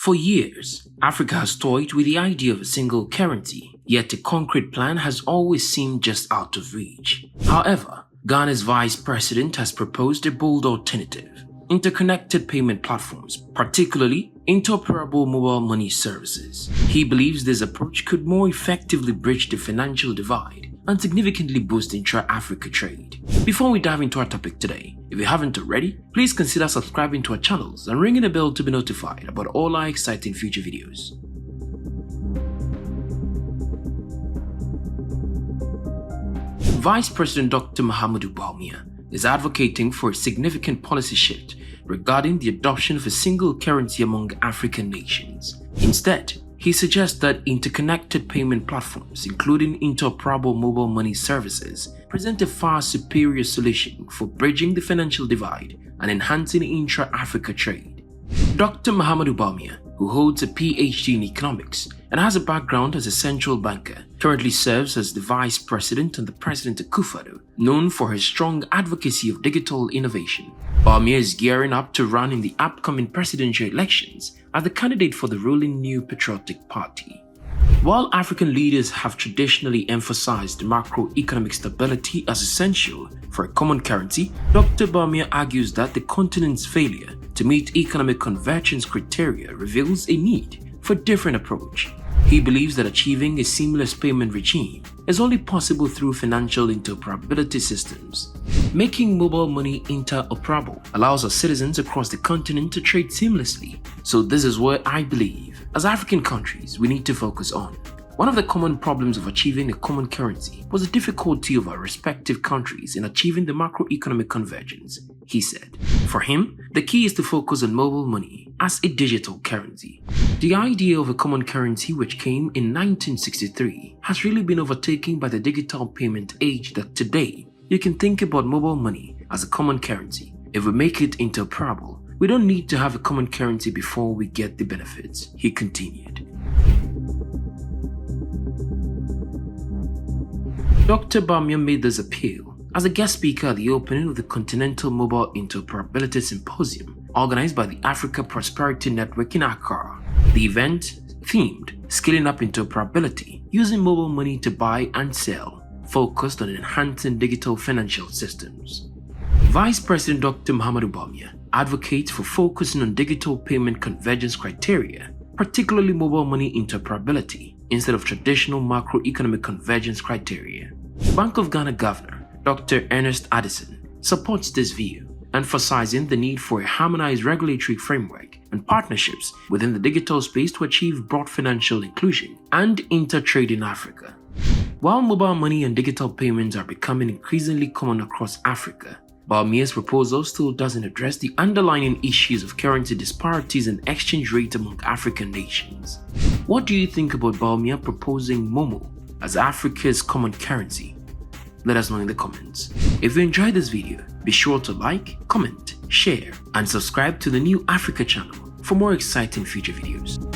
For years, Africa has toyed with the idea of a single currency, yet a concrete plan has always seemed just out of reach. However, Ghana's vice president has proposed a bold alternative: interconnected payment platforms, particularly interoperable mobile money services. He believes this approach could more effectively bridge the financial divide and significantly boost intra-Africa trade. Before we dive into our topic today, if you haven't already, please consider subscribing to our channels and ringing the bell to be notified about all our exciting future videos. Vice President Dr. Mahamudu Bawumia is advocating for a significant policy shift regarding the adoption of a single currency among African nations. Instead, he suggests that interconnected payment platforms, including interoperable mobile money services, present a far superior solution for bridging the financial divide and enhancing intra-Africa trade. Dr. Mahamudu Bawumia, who holds a PhD in economics and has a background as a central banker, currently serves as the Vice President and the President of Akufo-Addo, known for his strong advocacy of digital innovation. Bawumia is gearing up to run in the upcoming presidential elections as the candidate for the ruling New Patriotic Party. While African leaders have traditionally emphasized macroeconomic stability as essential for a common currency, Dr. Bawumia argues that the continent's failure to meet economic convergence criteria reveals a need for a different approach. He believes that achieving a seamless payment regime is only possible through financial interoperability systems. Making mobile money interoperable allows our citizens across the continent to trade seamlessly. So this is what I believe, as African countries, we need to focus on. One of the common problems of achieving a common currency was the difficulty of our respective countries in achieving the macroeconomic convergence, he said. For him, the key is to focus on mobile money as a digital currency. The idea of a common currency, which came in 1963, has really been overtaken by the digital payment age that today you can think about mobile money as a common currency. If we make it interoperable, we don't need to have a common currency before we get the benefits, he continued. Dr. Bawumia made this appeal as a guest speaker at the opening of the Continental Mobile Interoperability Symposium organized by the Africa Prosperity Network in Accra. The event themed Scaling Up Interoperability Using Mobile Money to Buy and Sell, focused on enhancing digital financial systems. Vice President Dr. Mahamudu Bawumia advocates for focusing on digital payment convergence criteria, particularly mobile money interoperability, instead of traditional macroeconomic convergence criteria. Bank of Ghana Governor Dr. Ernest Addison supports this view, emphasizing the need for a harmonized regulatory framework and partnerships within the digital space to achieve broad financial inclusion and inter-trade in Africa. While mobile money and digital payments are becoming increasingly common across Africa, Bawumia's proposal still doesn't address the underlying issues of currency disparities and exchange rate among African nations. What do you think about Bawumia proposing Momo as Africa's common currency? Let us know in the comments. If you enjoyed this video, be sure to like, comment, share, and subscribe to the New Africa channel for more exciting future videos.